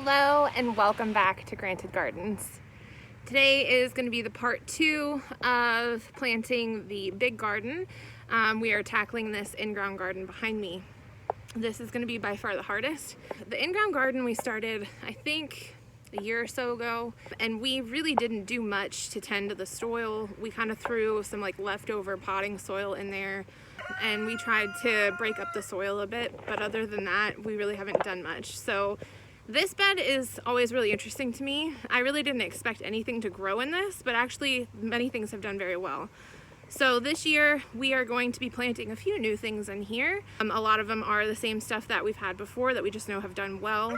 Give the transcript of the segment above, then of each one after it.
Hello and welcome back to Granted Gardens. Today is going to be the part 2 of planting the big garden. We are tackling this in-ground garden behind me. This is going to be by far the hardest. The in-ground garden we started, I think, a year or so ago, and we really didn't do much to tend to the soil. We kind of threw some leftover potting soil in there, and we tried to break up the soil a bit, but other than that, we really haven't done much. So this bed is always really interesting to me. I really didn't expect anything to grow in this, but actually many things have done very well. So this year we are going to be planting a few new things in here. A lot of them are the same stuff that we've had before that we just know have done well.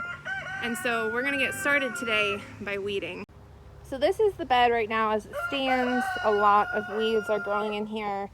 And so we're gonna get started today by weeding. So this is the bed right now as it stands. A lot of weeds are growing in here.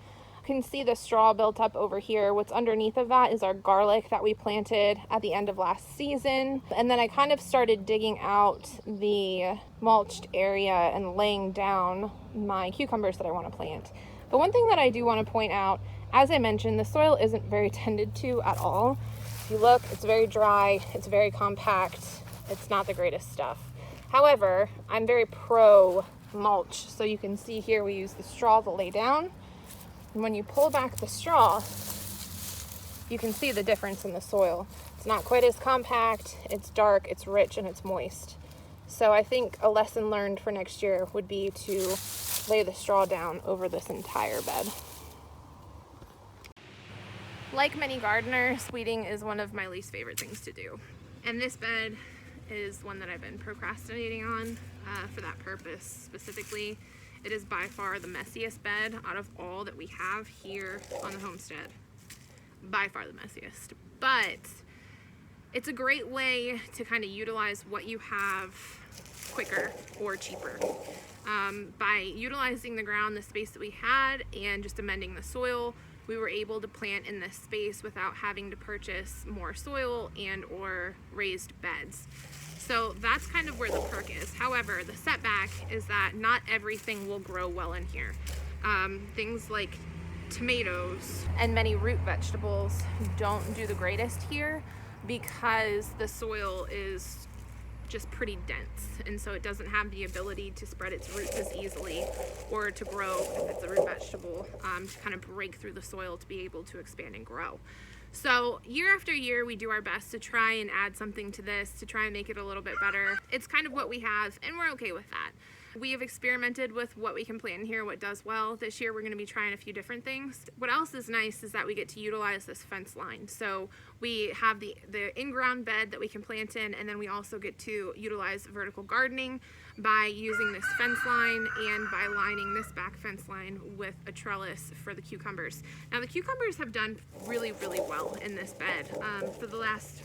You can see the straw built up over here. What's underneath of that is our garlic that we planted at the end of last season. And then I kind of started digging out the mulched area and laying down my cucumbers that I want to plant. But one thing that I do want to point out, as I mentioned, the soil isn't very tended to at all. If you look, it's very dry, it's very compact, it's not the greatest stuff. However, I'm very pro mulch. So you can see here we use the straw to lay down. And when you pull back the straw, you can see the difference in the soil. It's not quite as compact, it's dark, it's rich, and it's moist. So I think a lesson learned for next year would be to lay the straw down over this entire bed. Like many gardeners, weeding is one of my least favorite things to do. And this bed is one that I've been procrastinating on for that purpose specifically. It is by far the messiest bed out of all that we have here on the homestead. By far the messiest. But it's a great way to kind of utilize what you have quicker or cheaper. By utilizing the ground, the space that we had, and just amending the soil, we were able to plant in this space without having to purchase more soil and or raised beds. So that's kind of where the perk is. However, the setback is that not everything will grow well in here. Things like tomatoes and many root vegetables don't do the greatest here because the soil is just pretty dense, and so it doesn't have the ability to spread its roots as easily or to grow, if it's a root vegetable, to kind of break through the soil to be able to expand and grow. So year after year we do our best to try and add something to this to try and make it a little bit better. It's kind of what we have, and we're okay with that. We have experimented with what we can plant in here, what does well. This year we're going to be trying a few different things. What else is nice is that we get to utilize this fence line. So we have the in-ground bed that we can plant in, and then we also get to utilize vertical gardening by using this fence line and by lining this back fence line with a trellis for the cucumbers. Now the cucumbers have done really, really well in this bed for the last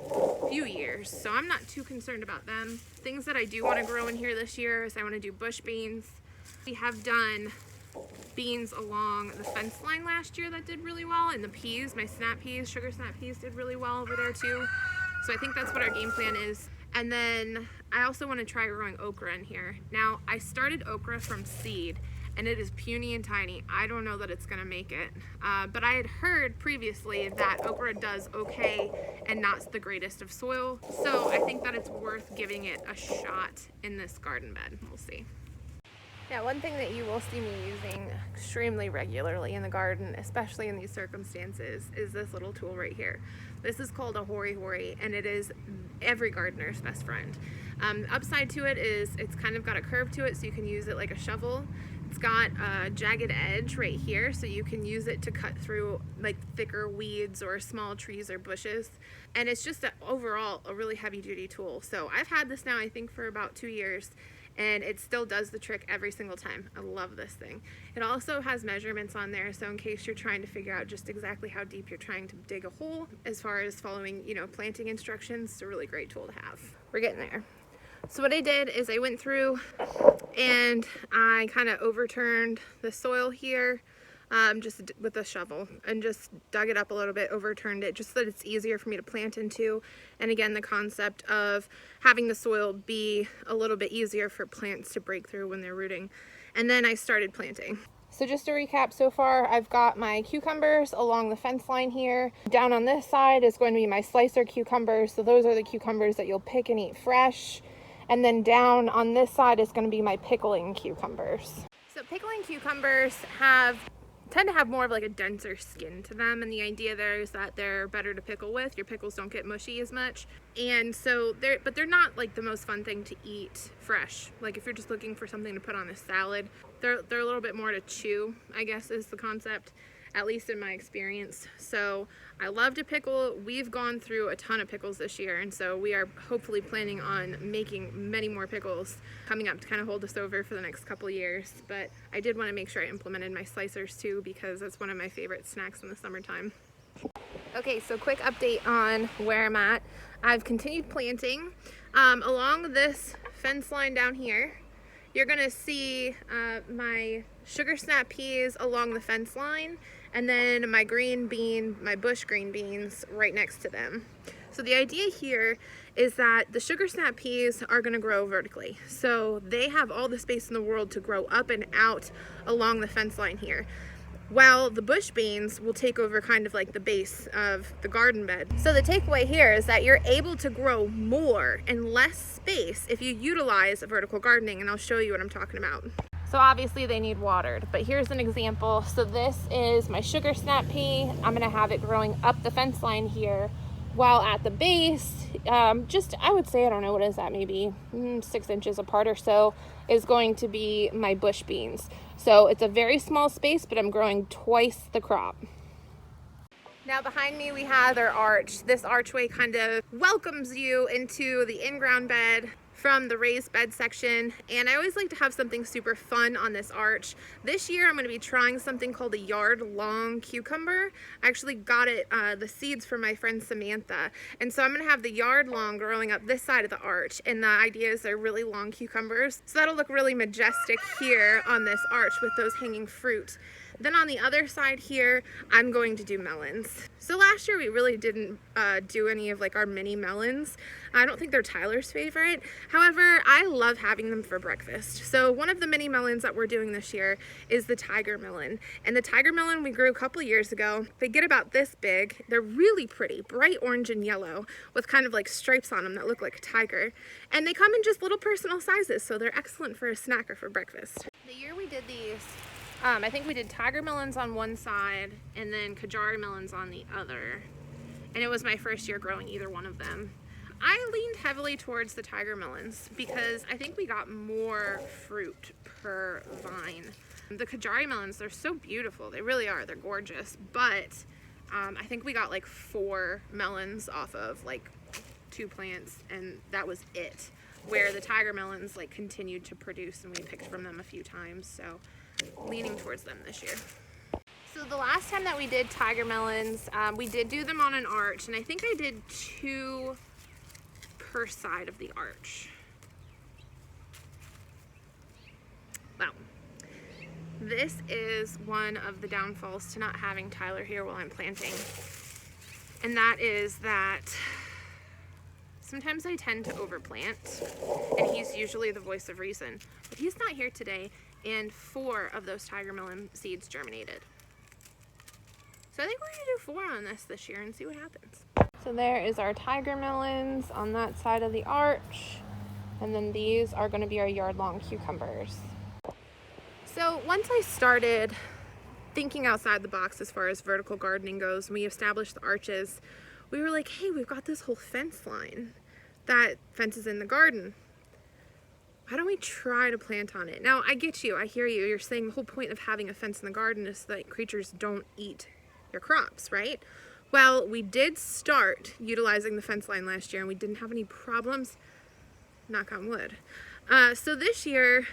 few years, so I'm not too concerned about them. Things that I do want to grow in here this year is I want to do bush beans. We have done beans along the fence line last year that did really well, and the peas, my snap peas, sugar snap peas, did really well over there too. So I think that's what our game plan is. And then I also want to try growing okra in here. Now I started okra from seed and it is puny and tiny. I don't know that it's gonna make it, but I had heard previously that okra does okay and not the greatest of soil. So I think that it's worth giving it a shot in this garden bed. We'll see. Yeah, one thing that you will see me using extremely regularly in the garden, especially in these circumstances, is this little tool right here. This is called a hori-hori, and it is every gardener's best friend. Upside to it is it's kind of got a curve to it, so you can use it like a shovel. It's got a jagged edge right here, so you can use it to cut through like thicker weeds or small trees or bushes. And it's just overall a really heavy-duty tool. So I've had this now, I think, for about 2 years. And it still does the trick every single time. I love this thing. It also has measurements on there, so in case you're trying to figure out just exactly how deep you're trying to dig a hole, as far as following, planting instructions, it's a really great tool to have. We're getting there. So what I did is I went through and I kind of overturned the soil here, just with a shovel, and just dug it up a little bit, overturned it, just so that it's easier for me to plant into. And again, the concept of having the soil be a little bit easier for plants to break through when they're rooting. And then I started planting. So just to recap so far, I've got my cucumbers along the fence line here. Down on this side is going to be my slicer cucumbers. So those are the cucumbers that you'll pick and eat fresh. And then down on this side is going to be my pickling cucumbers. So pickling cucumbers tend to have more of like a denser skin to them, and the idea there is that they're better to pickle with. Your pickles don't get mushy as much, and so they're not like the most fun thing to eat fresh. Like if you're just looking for something to put on a salad, they're a little bit more to chew, I guess is the concept, at least in my experience. So I love to pickle. We've gone through a ton of pickles this year, and so we are hopefully planning on making many more pickles coming up to kind of hold us over for the next couple years. But I did want to make sure I implemented my slicers too, because that's one of my favorite snacks in the summertime. Okay, so quick update on where I'm at. I've continued planting along this fence line down here. You're gonna see my sugar snap peas along the fence line, and then my bush green beans right next to them. So the idea here is that the sugar snap peas are gonna grow vertically. So they have all the space in the world to grow up and out along the fence line here, while the bush beans will take over kind of like the base of the garden bed. So the takeaway here is that you're able to grow more in less space if you utilize vertical gardening, and I'll show you what I'm talking about. So obviously they need watered, but here's an example. So this is my sugar snap pea. I'm gonna have it growing up the fence line here, while at the base, I would say, I don't know, what is that, maybe 6 inches apart or so, is going to be my bush beans. So it's a very small space, but I'm growing twice the crop. Now behind me we have our arch. This archway kind of welcomes you into the in-ground bed from the raised bed section, and I always like to have something super fun on this arch. This year I'm going to be trying something called a yard-long cucumber. I actually got the seeds from my friend Samantha, and so I'm going to have the yard-long growing up this side of the arch, and the idea is they're really long cucumbers, so that'll look really majestic here on this arch with those hanging fruit. Then on the other side here, I'm going to do melons. So last year we really didn't do any of like our mini melons. I don't think they're Tyler's favorite. However, I love having them for breakfast. So one of the mini melons that we're doing this year is the tiger melon. And the tiger melon we grew a couple years ago. They get about this big. They're really pretty, bright orange and yellow with kind of like stripes on them that look like a tiger. And they come in just little personal sizes, so they're excellent for a snack or for breakfast. The year we did these, I think we did tiger melons on one side and then Kajari melons on the other. And it was my first year growing either one of them. I leaned heavily towards the tiger melons because I think we got more fruit per vine. The Kajari melons, they're so beautiful. They really are. They're gorgeous. But I think we got like 4 melons off of like 2 plants, and that was it. Where the tiger melons like continued to produce, and we picked from them a few times. So leaning towards them this year. So the last time that we did tiger melons, we did do them on an arch, and I think I did 2 per side of the arch. Well, this is one of the downfalls to not having Tyler here while I'm planting, and that is that sometimes I tend to overplant, and he's usually the voice of reason, but he's not here today, and 4 of those tiger melon seeds germinated. So I think we're gonna do 4 on this year and see what happens. So there is our tiger melons on that side of the arch, and then these are gonna be our yard-long cucumbers. So once I started thinking outside the box as far as vertical gardening goes, and we established the arches, we were like, hey, we've got this whole fence line that fences in the garden. Why don't we try to plant on it? Now, I get you, I hear you. You're saying the whole point of having a fence in the garden is that creatures don't eat your crops, right? Well, we did start utilizing the fence line last year, and we didn't have any problems, knock on wood. So this year,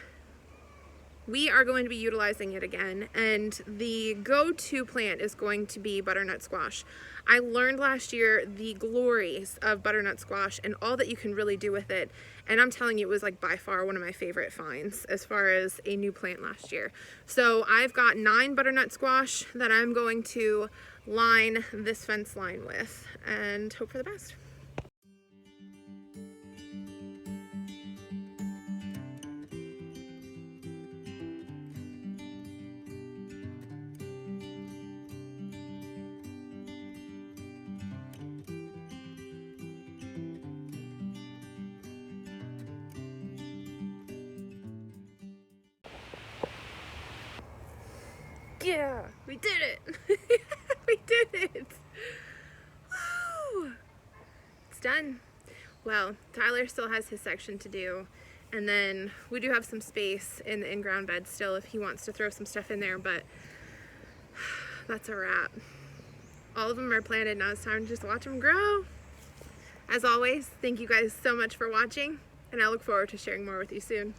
we are going to be utilizing it again, and the go-to plant is going to be butternut squash. I learned last year the glories of butternut squash and all that you can really do with it, and I'm telling you, it was like by far one of my favorite finds as far as a new plant last year. So I've got 9 butternut squash that I'm going to line this fence line with and hope for the best. Yeah, we did it. We did it. Woo! It's done. Well, Tyler still has his section to do, and then we do have some space in the in-ground bed still if he wants to throw some stuff in there, but that's a wrap. All of them are planted. Now it's time to just watch them grow. As always, thank you guys so much for watching, and I look forward to sharing more with you soon.